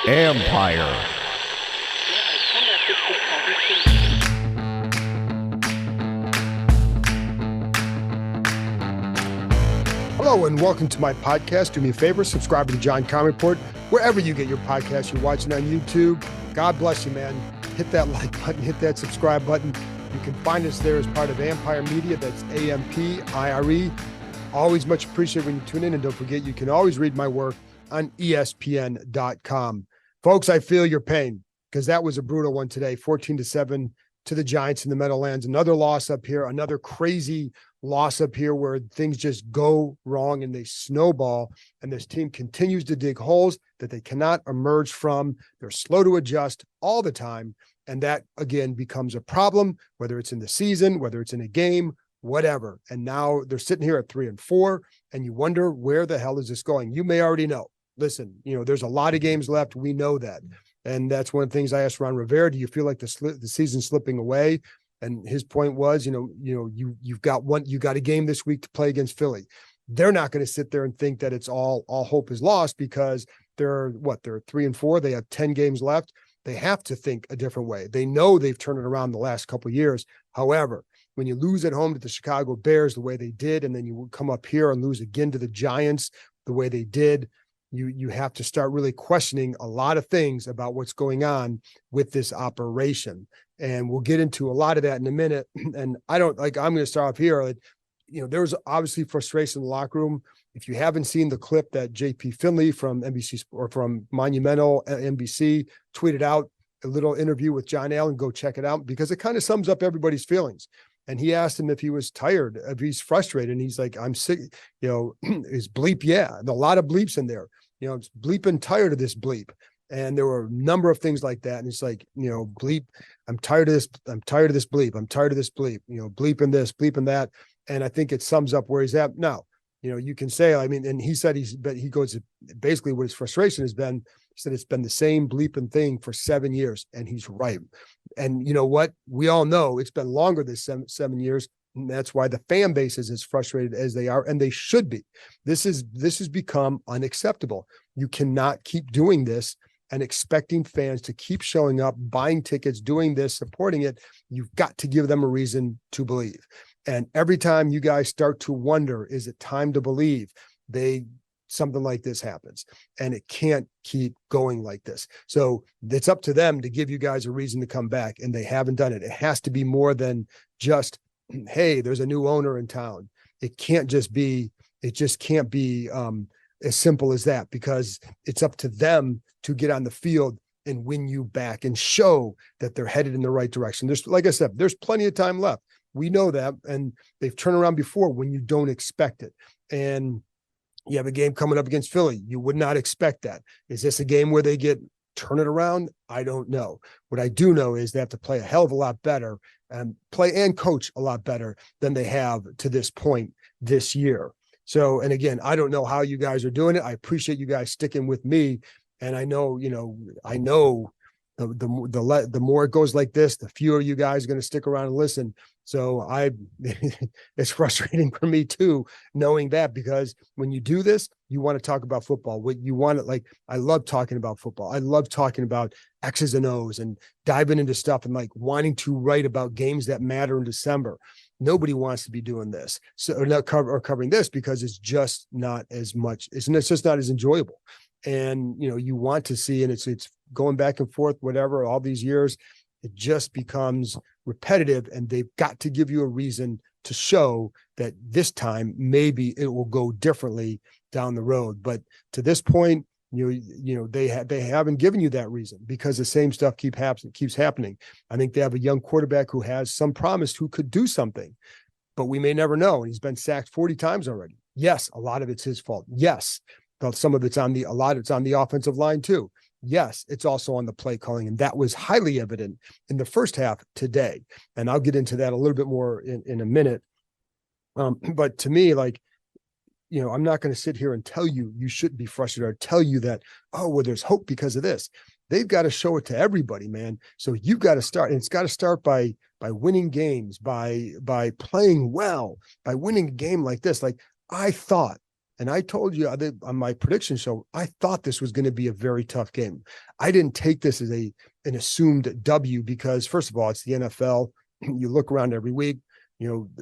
Empire. Hello and welcome to my podcast. Do me a favor, subscribe to the John Keim Report, wherever you get your podcast. You're watching on YouTube. God bless you, man. Hit that like button, hit that subscribe button. You can find us there as part of Empire Media. That's AMPIRE. Always much appreciated when you tune in. And don't forget, you can always read my work on ESPN.com. Folks, I feel your pain because that was a brutal one today. 14-7 to the Giants in the Meadowlands. Another loss up here, another crazy loss up here where things just go wrong and they snowball. And this team continues to dig holes that they cannot emerge from. They're slow to adjust all the time. And that, again, becomes a problem, whether it's in the season, whether it's in a game, whatever. And now they're sitting here at 3-4, and you wonder, where the hell is this going? You may already know. Listen, there's a lot of games left. We know that. And that's one of the things I asked Ron Rivera. Do you feel like the season's slipping away? And his point was, you've got a game this week to play against Philly. They're not going to sit there and think that it's all hope is lost because they're 3-4. They have 10 games left. They have to think a different way. They know they've turned it around the last couple of years. However, when you lose at home to the Chicago Bears the way they did, and then you come up here and lose again to the Giants the way they did, you have to start really questioning a lot of things about what's going on with this operation. And we'll get into a lot of that in a minute. And I'm going to start off here. There was obviously frustration in the locker room. If you haven't seen the clip that JP Finley from NBC or from Monumental NBC tweeted out, a little interview with John Allen, go check it out because it kind of sums up everybody's feelings. And he asked him if he was tired, if he's frustrated. And he's like, I'm sick, is bleep. Yeah. A lot of bleeps in there, it's bleeping tired of this bleep. And there were a number of things like that. And it's like, bleep, I'm tired of this. I'm tired of this bleep. I'm tired of this bleep, bleeping this, bleeping that. And I think it sums up where he's at now. You can say, and he said he goes, basically what his frustration has been. He said it's been the same bleeping thing for 7 years, and he's right. And you know what? We all know it's been longer than 7 years, and that's why the fan base is as frustrated as they are, and they should be. This has become unacceptable. You cannot keep doing this and expecting fans to keep showing up, buying tickets, doing this, supporting it. You've got to give them a reason to believe. And every time you guys start to wonder, is it time to believe, something like this happens, and it can't keep going like this. So it's up to them to give you guys a reason to come back, and they haven't done it. It has to be more than just, hey, there's a new owner in town. It just can't be as simple as that, because it's up to them to get on the field and win you back and show that they're headed in the right direction. Like I said, there's plenty of time left. We know that, and they've turned around before when you don't expect it. And you have a game coming up against Philly. You would not expect that. Is this a game where they turn it around? I don't know. What I do know is they have to play a hell of a lot better and play and coach a lot better than they have to this point this year. So, and again, I don't know how you guys are doing it. I appreciate you guys sticking with me. And I know, the more it goes like this, the fewer you guys are going to stick around and listen. So it's frustrating for me too, knowing that, because when you do this, you want to talk about football. What you want to I love talking about football. I love talking about X's and O's and diving into stuff and wanting to write about games that matter in December. Nobody wants to be doing this. So not covering this because it's just not as much. It's just not as enjoyable. And, you want to see, and it's going back and forth, whatever, all these years, it just becomes repetitive, and they've got to give you a reason to show that this time, maybe it will go differently down the road. But to this point, they haven't given you that reason, because the same stuff keeps happening. I think they have a young quarterback who has some promise, who could do something, but we may never know. And he's been sacked 40 times already. Yes, a lot of it's his fault. Yes. But some of it's on the offensive line too. Yes, it's also on the play calling, and that was highly evident in the first half today. And I'll get into that a little bit more in a minute. But to me, I'm not going to sit here and tell you shouldn't be frustrated, or tell you that, there's hope because of this. They've got to show it to everybody, man. So you've got to start, and it's got to start by winning games, by playing well, by winning a game like this. I thought And I told you on my prediction show, I thought this was going to be a very tough game. I didn't take this as an assumed W because, first of all, it's the NFL. You look around every week.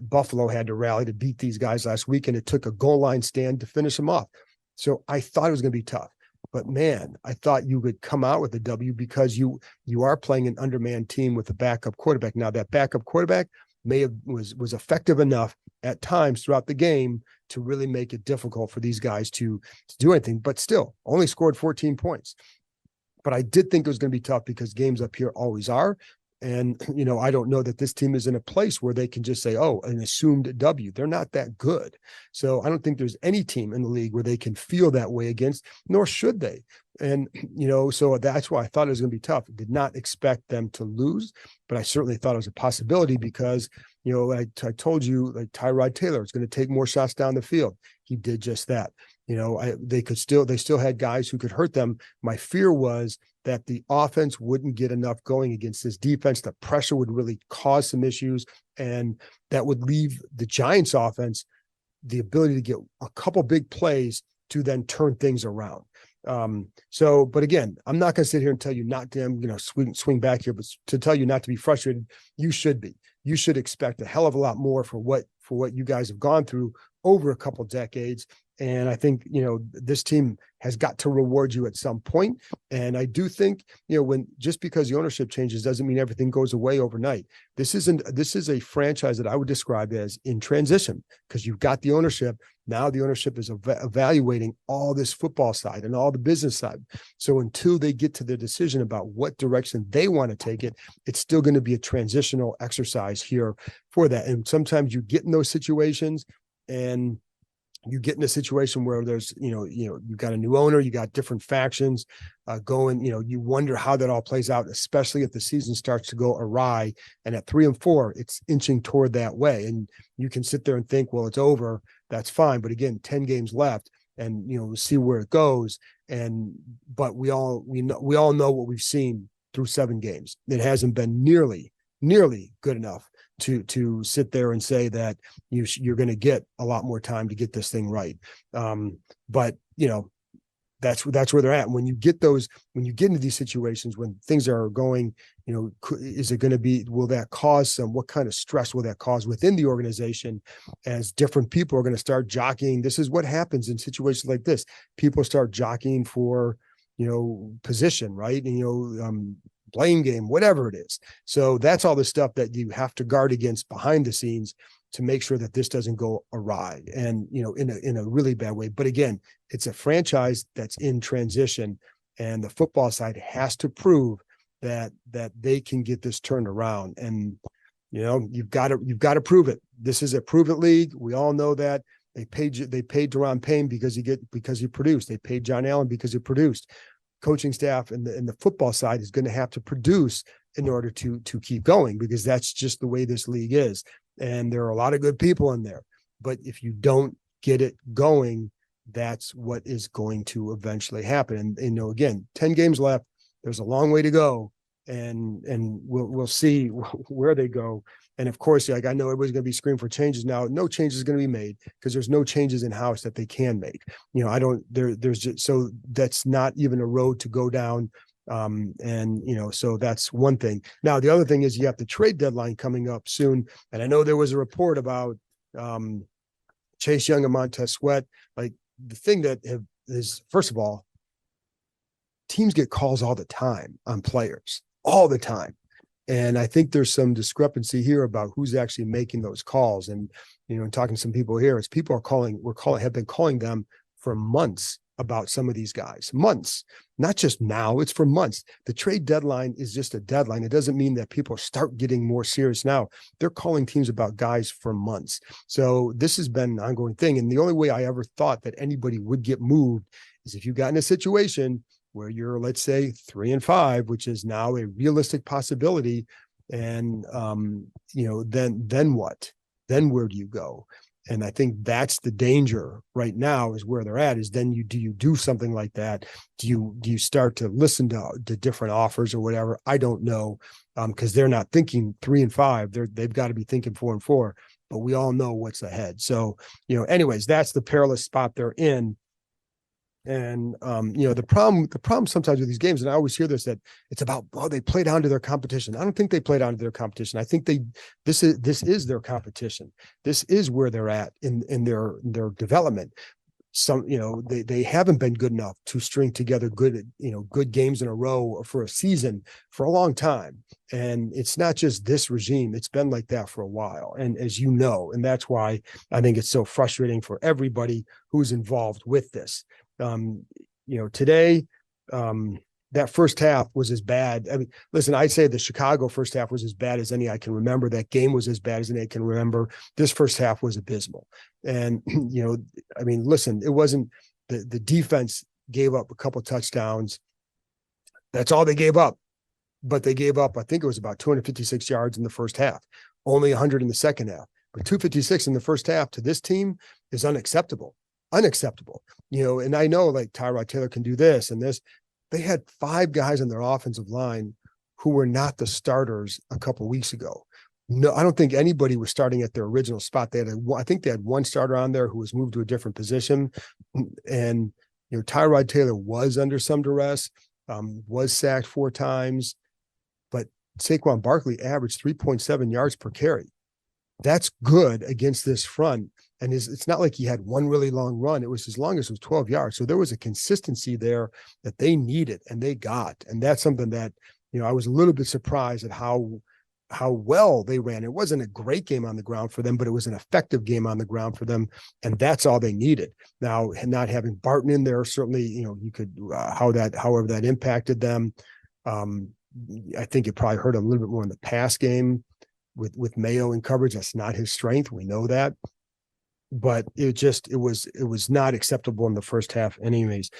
Buffalo had to rally to beat these guys last week, and it took a goal line stand to finish them off. So I thought it was going to be tough. But man, I thought you would come out with a W because you are playing an undermanned team with a backup quarterback. Now that backup quarterback was effective enough at times throughout the game to really make it difficult for these guys to do anything, but still only scored 14 points. But I did think it was going to be tough because games up here always are. And, I don't know that this team is in a place where they can just say, oh, an assumed W. They're not that good. So I don't think there's any team in the league where they can feel that way against, nor should they. And, so that's why I thought it was going to be tough. I did not expect them to lose, but I certainly thought it was a possibility because, I told you, like Tyrod Taylor is going to take more shots down the field. He did just that. They still had guys who could hurt them. My fear was that the offense wouldn't get enough going against this defense. The pressure would really cause some issues, and that would leave the Giants offense the ability to get a couple big plays to then turn things around. But again, I'm not going to sit here and tell you not to, swing back here, but to tell you not to be frustrated, you should be. You should expect a hell of a lot more for what you guys have gone through over a couple decades. And I think, this team has got to reward you at some point. And I do think, just because the ownership changes doesn't mean everything goes away overnight. This is a franchise that I would describe as in transition because you've got the ownership. Now the ownership is evaluating all this football side and all the business side. So until they get to their decision about what direction they want to take it, it's still going to be a transitional exercise here for that. And sometimes you get in those situations and you get in a situation where there's, you've got a new owner, you got different factions going, you wonder how that all plays out, especially if the season starts to go awry. And at 3-4, it's inching toward that way. And you can sit there and think, well, it's over. That's fine. But again, 10 games left and, we'll see where it goes. But we all know what we've seen through 7 games. It hasn't been nearly good enough to sit there and say that you're going to get a lot more time to get this thing right. But that's where they're at. When you get into these situations, when things are going, is it going to be, will that cause what kind of stress will that cause within the organization as different people are going to start jockeying? This is what happens in situations like this. People start jockeying for, position, right? And, blame game, whatever it is. So that's all the stuff that you have to guard against behind the scenes to make sure that this doesn't go awry and, in a really bad way. But again, it's a franchise that's in transition and the football side has to prove that they can get this turned around. And, you've got to prove it. This is a prove it league. We all know that. They paid Daron Payne because he produced. They paid John Allen because he produced. Coaching staff and the football side is going to have to produce in order to keep going because that's just the way this league is. And there are a lot of good people in there, but if you don't get it going, that's what is going to eventually happen. And again, 10 games left, there's a long way to go and we'll see where they go. And of course, like I know everybody's going to be screaming for changes now. No changes is going to be made because there's no changes in house that they can make. There's just, so that's not even a road to go down. So that's one thing. Now, the other thing is you have the trade deadline coming up soon. And I know there was a report about Chase Young and Montez Sweat. Like the thing that is, first of all, teams get calls all the time on players, all the time. And I think there's some discrepancy here about who's actually making those calls. And, talking to some people here, it's people have been calling them for months about some of these guys, months, not just now, it's for months. The trade deadline is just a deadline. It doesn't mean that people start getting more serious now. They're calling teams about guys for months. So this has been an ongoing thing. And the only way I ever thought that anybody would get moved is if you got in a situation where you're, let's say, 3-5, which is now a realistic possibility. And, then what? Then where do you go? And I think that's the danger right now is where they're at is then do you do something like that? Do you start to listen to different offers or whatever? I don't know. Because they're not thinking 3-5. They've got to be thinking 4-4. but we all know what's ahead. So, anyways, that's the perilous spot they're in. And the problem sometimes with these games, and I always hear this, that it's about, they play down to their competition. I don't think they play down to their competition. I think this is their competition. This is where they're at in their development. They haven't been good enough to string together good games in a row for a season for a long time. And it's not just this regime, it's been like that for a while. And and that's why I think it's so frustrating for everybody who's involved with this. Today, that first half was as bad. I mean, listen, I'd say the Chicago first half was as bad as any I can remember. That game was as bad as any I can remember. This first half was abysmal. And, listen, it wasn't the defense gave up a couple touchdowns. That's all they gave up. But they gave up, I think it was about 256 yards in the first half, only 100 in the second half. But 256 in the first half to this team is unacceptable. And I know like Tyrod Taylor can do this and this. They had 5 guys on their offensive line who were not the starters a couple of weeks ago. No, I don't think anybody was starting at their original spot. I think they had one starter on there who was moved to a different position. And, Tyrod Taylor was under some duress, was sacked 4 times, but Saquon Barkley averaged 3.7 yards per carry. That's good against this front. And it's not like he had one really long run. It was as long as it was 12 yards. So there was a consistency there that they needed and they got. And that's something that, I was a little bit surprised at how well they ran. It wasn't a great game on the ground for them, but it was an effective game on the ground for them. And that's all they needed. Now, not having Barton in there, certainly, you could, however that impacted them. I think it probably hurt a little bit more in the pass game with Mayo in coverage. That's not his strength. We know that. But it was not acceptable in the first half anyways.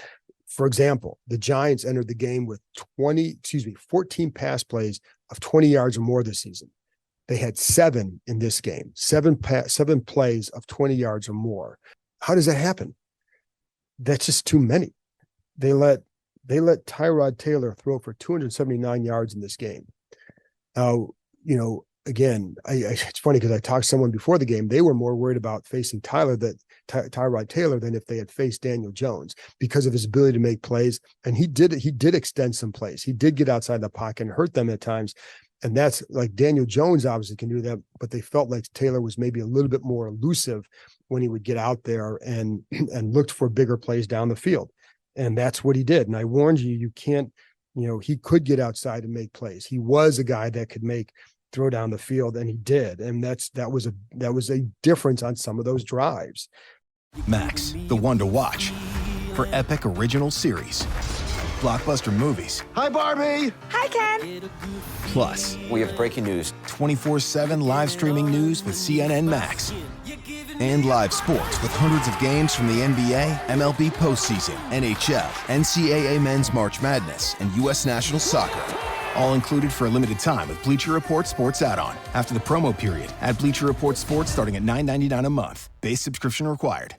For example, the Giants entered the game with 14 pass plays of 20 yards or more this season. They had 7 in this game, 7 plays of 20 yards or more. How does that happen? That's just too many. They let Tyrod Taylor throw for 279 yards in this game. Now, again, it's funny because I talked to someone before the game. They were more worried about facing Tyrod Taylor than if they had faced Daniel Jones because of his ability to make plays. And he did extend some plays. He did get outside the pocket and hurt them at times. And that's like Daniel Jones obviously can do that, but they felt like Taylor was maybe a little bit more elusive when he would get out there and looked for bigger plays down the field. And that's what he did. And I warned you can't, he could get outside and make plays. He was a guy that could throw down the field, and he did. And that was a difference on some of those drives. Max, the one to watch. For epic original series, blockbuster movies. Hi, Barbie. Hi, Ken. Plus, we have breaking news. 24/7 live streaming news with CNN Max. And live sports with hundreds of games from the NBA, MLB postseason, NHL, NCAA Men's March Madness, and U.S. National Soccer. All included for a limited time with Bleacher Report Sports add-on. After the promo period, add Bleacher Report Sports starting at $9.99 a month. Base subscription required.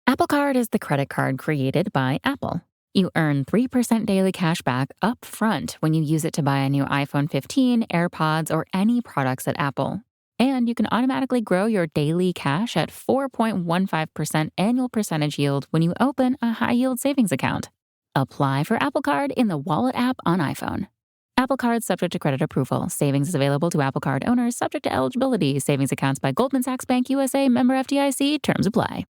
Apple Card is the credit card created by Apple. You earn 3% daily cash back up front when you use it to buy a new iPhone 15, AirPods, or any products at Apple. And you can automatically grow your daily cash at 4.15% annual percentage yield when you open a high-yield savings account. Apply for Apple Card in the Wallet app on iPhone. Apple Card subject to credit approval. Savings is available to Apple Card owners subject to eligibility. Savings accounts by Goldman Sachs Bank USA, member FDIC. Terms apply.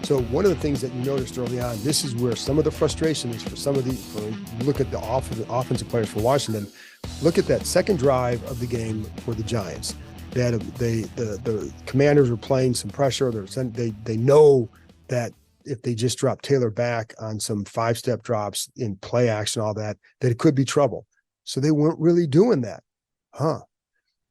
So one of the things that you noticed early on, this is where some of the frustration is for look at the offensive players for Washington. Look at that second drive of the game for the Giants. The Commanders were playing some pressure. They know that if they just drop Taylor back on some 5-step drops in play action, all that it could be trouble. So they weren't really doing that.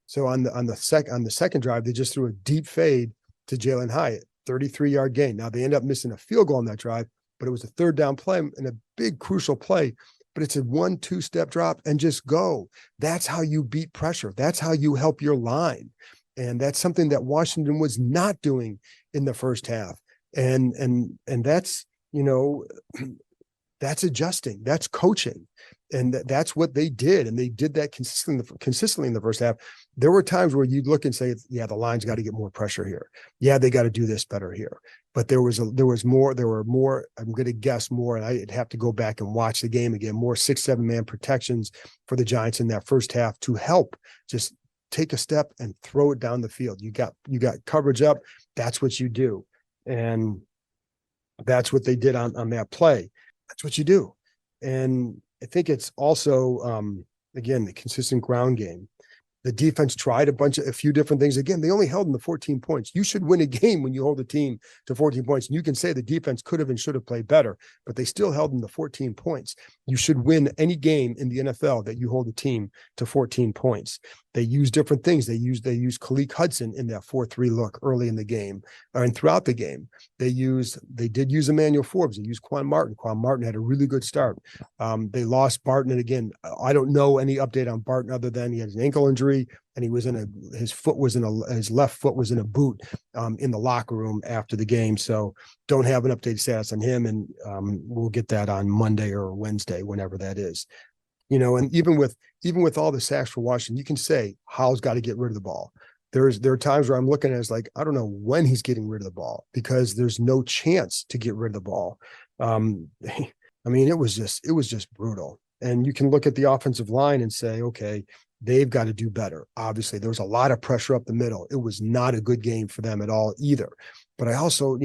So on the second drive, they just threw a deep fade to Jalen Hyatt, 33-yard gain. Now they end up missing a field goal on that drive, but it was a third down play and a big crucial play. But it's a 1-2 drop and just go. That's how you beat pressure. That's how you help your line. And that's something that Washington was not doing in the first half. And that's, That's adjusting. That's coaching. And that's what they did. And they did that consistently in the first half. There were times where you'd look and say, yeah, the line's got to get more pressure here. Yeah, they got to do this better here. But there were more, I'm going to guess more, and I'd have to go back and watch the game again, more 6-7 man protections for the Giants in that first half to help just take a step and throw it down the field. You got coverage up. That's what you do. And that's what they did on that play. That's what you do. And I think it's also, again, the consistent ground game. The defense tried a few different things. Again, they only held them to 14 points. You should win a game when you hold a team to 14 points. And you can say the defense could have and should have played better, but they still held them to 14 points. You should win any game in the NFL that you hold a team to 14 points. They use different things. They use Khaleke Hudson in that 4-3 look early in the game, and throughout the game. They did use Emmanuel Forbes. They used Quan Martin. Quan Martin had a really good start. They lost Barton, and again, I don't know any update on Barton other than he had an ankle injury and his left foot was in a boot in the locker room after the game. So don't have an updated status on him, and we'll get that on Monday or Wednesday, whenever that is. And even with all the sacks for Washington, you can say Howell's got to get rid of the ball. There are times where I'm looking at it as like, I don't know when he's getting rid of the ball because there's no chance to get rid of the ball. I mean, it was just brutal. And you can look at the offensive line and say, okay, they've got to do better. Obviously, there was a lot of pressure up the middle. It was not a good game for them at all either. But I also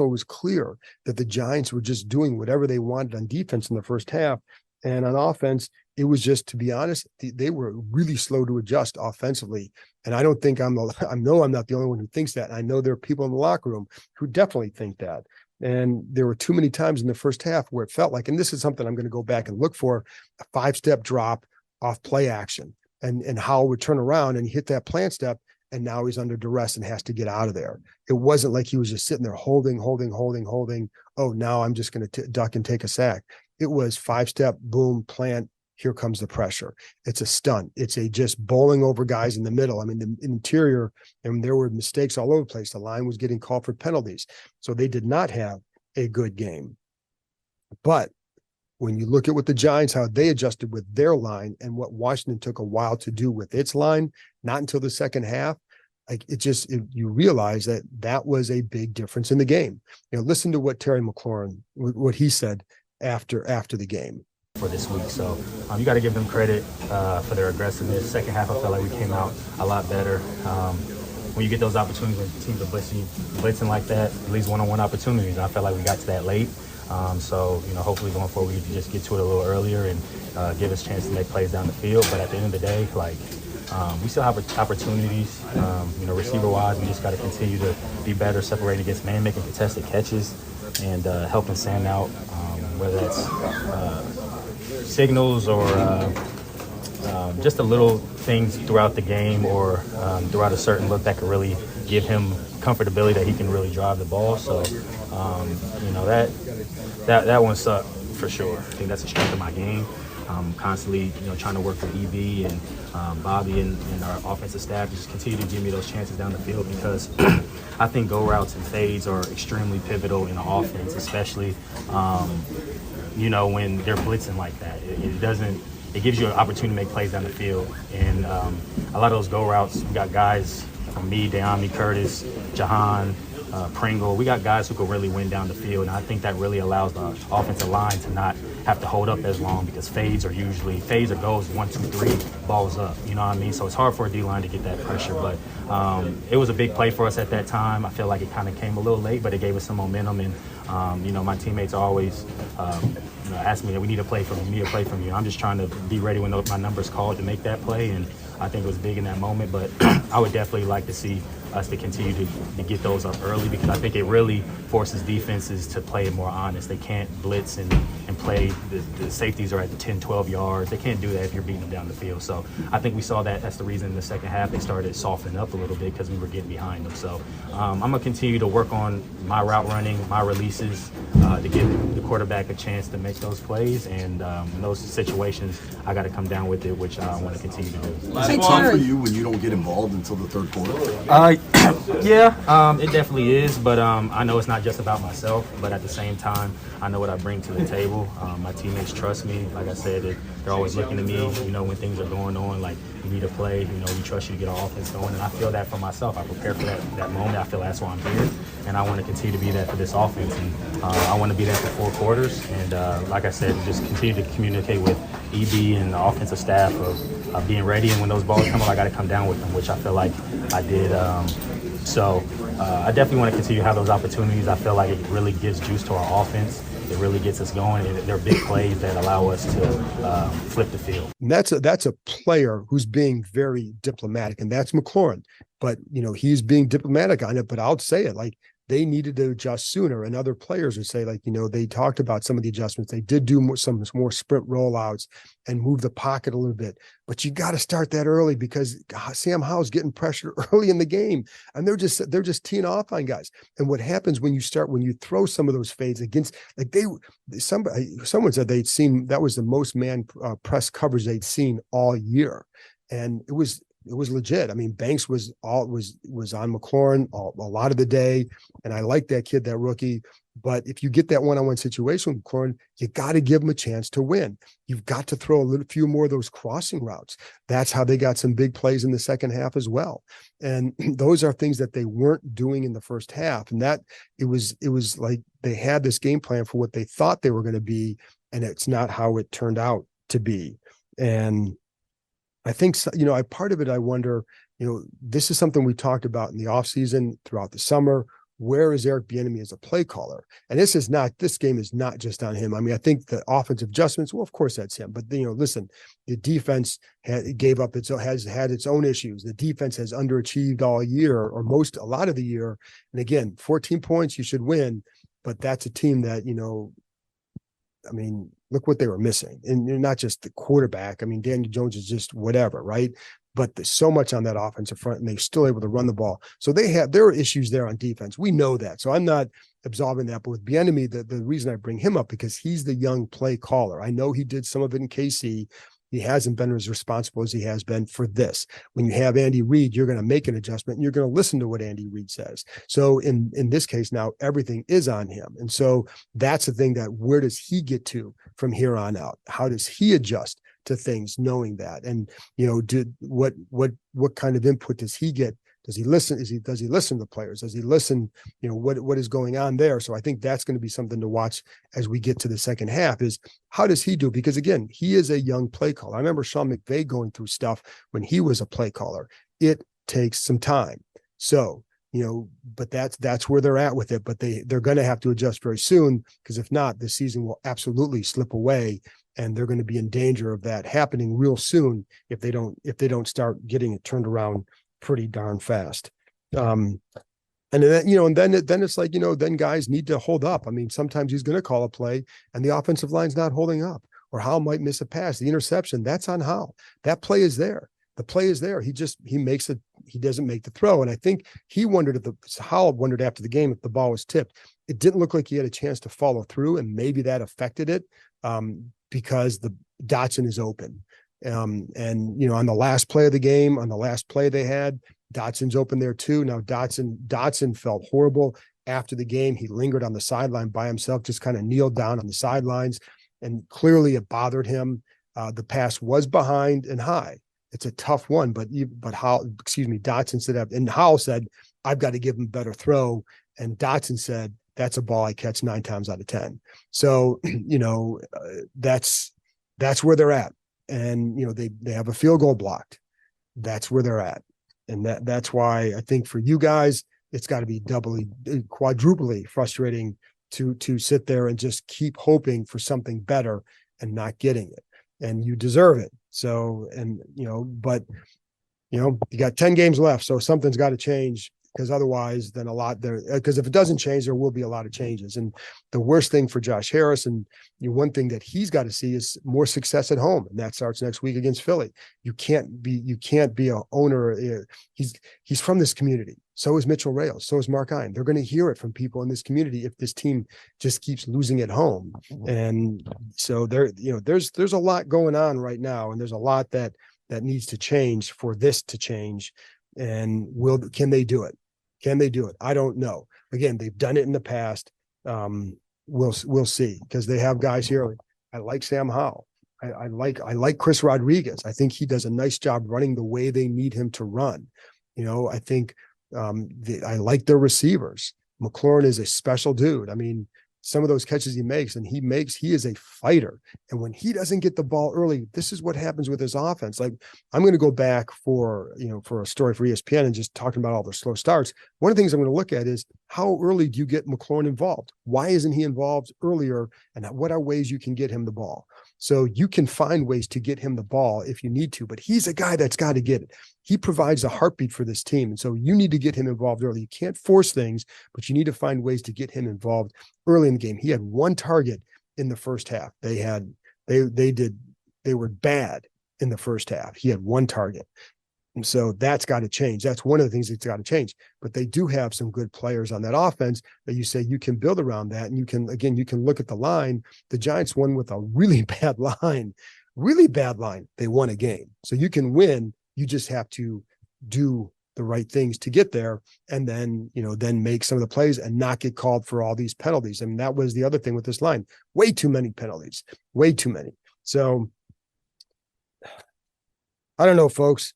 was clear that the Giants were just doing whatever they wanted on defense in the first half. And on offense, it was just, to be honest, they were really slow to adjust offensively. And I don't think I know I'm not the only one who thinks that. I know there are people in the locker room who definitely think that. And there were too many times in the first half where it felt like, and this is something I'm going to go back and look for, a 5-step drop off play action. And Howell would turn around and hit that plant step, and now he's under duress and has to get out of there. It wasn't like he was just sitting there holding. Oh, now I'm just going to duck and take a sack. It was 5-step, boom, plant. Here comes the pressure. It's a stunt. It's a just bowling over guys in the middle. I mean, the interior, and there were mistakes all over the place. The line was getting called for penalties. So they did not have a good game. But when you look at what the Giants, how they adjusted with their line and what Washington took a while to do with its line, not until the second half, you realize that was a big difference in the game. Listen to what Terry McLaurin, what he said after the game. For this week, so you got to give them credit for their aggressiveness. Second half, I felt like we came out a lot better. When you get those opportunities, when teams are blitzing like that, at least one-on-one opportunities, I felt like we got to that late. So hopefully going forward, we can just get to it a little earlier and give us a chance to make plays down the field. But at the end of the day, we still have opportunities. Receiver-wise, we just got to continue to be better, separating against man, making contested catches, and helping Sam out, whether that's signals or just a little things throughout the game or throughout a certain look that could really give him comfortability that he can really drive the ball. So, that one sucked for sure. I think that's the strength of my game. Constantly, trying to work with EB and Bobby and our offensive staff just continue to give me those chances down the field because I think go routes and fades are extremely pivotal in the offense, especially when they're blitzing like that. It gives you an opportunity to make plays down the field. And a lot of those go routes, we got guys from me, De'Ami, Curtis, Jahan, Pringle. We got guys who can really win down the field. And I think that really allows the offensive line to not have to hold up as long because fades or goes 1, 2, 3, balls up. You know what I mean? So it's hard for a D-line to get that pressure. But it was a big play for us at that time. I feel like it kind of came a little late, but it gave us some momentum. And, my teammates always ask me, we need a play from you. I'm just trying to be ready when my number's called to make that play. And I think it was big in that moment. But I would definitely like to see us to continue to get those up early because I think it really forces defenses to play more honest. They can't blitz and play. The safeties are at the 10, 12 yards. They can't do that if you're beating them down the field. So I think we saw that. That's the reason in the second half they started softening up a little bit because we were getting behind them. So I'm going to continue to work on my route running, my releases to give the quarterback a chance to make those plays. And in those situations, I got to come down with it, which I want to continue to do. Is it fun for you when you don't get involved until the third quarter? It definitely is. But I know it's not just about myself. But at the same time, I know what I bring to the table. comfortable. My teammates trust me. Like I said, they're always looking to me, when things are going on, like you need to play, we trust you to get our offense going. And I feel that for myself. I prepare for that moment. I feel that's why I'm here. And I want to continue to be that for this offense. And I want to be that for 4 quarters. And like I said, just continue to communicate with EB and the offensive staff of being ready. And when those balls come up, I got to come down with them, which I feel like I did. So I definitely want to continue to have those opportunities. I feel like it really gives juice to our offense. It really gets us going. They're big plays that allow us to flip the field. And that's a player who's being very diplomatic, and that's McLaurin. But, he's being diplomatic on it, but I'll say it, like, they needed to adjust sooner. And other players would say, like, they talked about some of the adjustments. They did do some more sprint rollouts and move the pocket a little bit. But you got to start that early because Sam Howell's getting pressured early in the game. And they're just teeing off on guys. And what happens when you throw some of those fades against, like someone said they'd seen, that was the most man press coverage they'd seen all year. And it was legit. I mean, Banks was on McLaurin a lot of the day, and I like that kid, that rookie. But if you get that one-on-one situation with McLaurin, you got to give him a chance to win. You've got to throw a few more of those crossing routes. That's how they got some big plays in the second half as well. And those are things that they weren't doing in the first half. And that it was like they had this game plan for what they thought they were going to be, and it's not how it turned out to be. And I think, part of it, I wonder, this is something we talked about in the offseason throughout the summer. Where is Eric Bieniemy as a play caller? And this game is not just on him. I mean, I think the offensive adjustments, well, of course that's him, but listen, the defense has had its own issues. The defense has underachieved all year or a lot of the year. And again, 14 points, you should win, but that's a team that, I mean, look what they were missing. And not just the quarterback. I mean, Daniel Jones is just whatever, right? But there's so much on that offensive front, and they're still able to run the ball. So there are issues there on defense. We know that. So I'm not absolving that. But with Bieniemy, the reason I bring him up, because he's the young play caller. I know he did some of it in KC. He hasn't been as responsible as he has been for this. When you have Andy Reid, you're going to make an adjustment and you're going to listen to what Andy Reid says. So in this case now, everything is on him. And so that's the thing, that where does he get to from here on out? How does he adjust to things knowing that? And, what kind of input does he get? Does he listen? Does he listen to players? Does he listen, what is going on there? So I think that's going to be something to watch as we get to the second half, is how does he do? Because again, he is a young play caller. I remember Sean McVay going through stuff when he was a play caller. It takes some time. So, but that's where they're at with it, but they're going to have to adjust very soon, because if not, the season will absolutely slip away, and they're going to be in danger of that happening real soon if they don't start getting it turned around pretty darn fast. And then it's like, then guys need to hold up. I mean, sometimes he's going to call a play and the offensive line's not holding up, or Howell might miss a pass. The interception, that's on Howell. That play is there. The play is there. He doesn't make the throw. And I think Howell wondered after the game if the ball was tipped. It didn't look like he had a chance to follow through, and maybe that affected it because the Dotson is open. On the last play of the game, on the last play they had, Dotson's open there too. Now Dotson felt horrible after the game. He lingered on the sideline by himself, just kind of kneeled down on the sidelines, and clearly it bothered him. The pass was behind and high. It's a tough one, but Dotson said, and Howell said, I've got to give him a better throw. And Dotson said, that's a ball I catch 9 times out of 10. So, that's where they're at. And, they have a field goal blocked. That's where they're at. And that's why I think for you guys, it's got to be quadruply frustrating to sit there and just keep hoping for something better and not getting it. And you deserve it. So, but you got 10 games left. So something's got to change, because otherwise then because if it doesn't change, there will be a lot of changes. And the worst thing for Josh Harris, and one thing that he's got to see, is more success at home. And that starts next week against Philly. You can't be a owner. He's from this community. So is Mitchell Rales. So is Mark Ein. They're going to hear it from people in this community if this team just keeps losing at home. And so there's a lot going on right now, and there's a lot that needs to change for this to change. And can they do it? Can they do it? I don't know. Again, they've done it in the past. we'll see, because they have guys here. I like Sam Howell. I like Chris Rodriguez. I think he does a nice job running the way they need him to run. I think I like their receivers. McLaurin is a special dude. I mean, some of those catches he is a fighter. And when he doesn't get the ball early, this is what happens with his offense. Like, I'm going to go back for a story for ESPN and just talking about all the slow starts. One of the things I'm going to look at is, how early do you get McLaurin involved? Why isn't he involved earlier? And what are ways you can get him the ball? So you can find ways to get him the ball if you need to, but he's a guy that's got to get it. He provides a heartbeat for this team. And so you need to get him involved early. You can't force things, but you need to find ways to get him involved early in the game. He had one target in the first half. They were bad in the first half. He had one target. And so that's got to change. That's one of the things that's got to change. But they do have some good players on that offense that you say you can build around that. And you can look at the line. The Giants won with a really bad line. They won a game. So you can win. You just have to do the right things to get there, and then make some of the plays and not get called for all these penalties. I mean, that was the other thing with this line. Way too many penalties. Way too many. So I don't know, folks.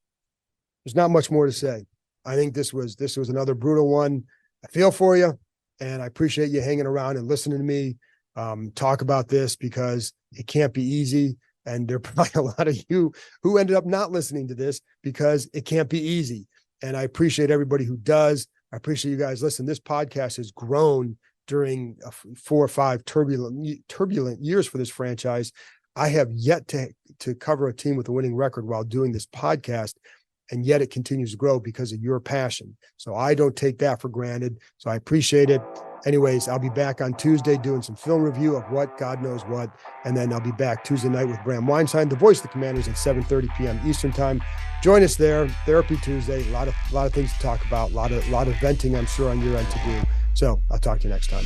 There's not much more to say. I think this was another brutal one. I feel for you, and I appreciate you hanging around and listening to me talk about this, because it can't be easy. And there are probably a lot of you who ended up not listening to this because it can't be easy. And I appreciate everybody who does. I appreciate you guys. Listen, this podcast has grown during 4 or 5 turbulent years for this franchise. I have yet to cover a team with a winning record while doing this podcast, and yet it continues to grow because of your passion. So I don't take that for granted. So I appreciate it. Anyways, I'll be back on Tuesday doing some film review of what God knows what. And then I'll be back Tuesday night with Bram Weinstein, the voice of the Commanders, at 7:30 p.m. Eastern time. Join us there. Therapy Tuesday. A lot of things to talk about. A lot of venting, I'm sure, on your end to do. So I'll talk to you next time.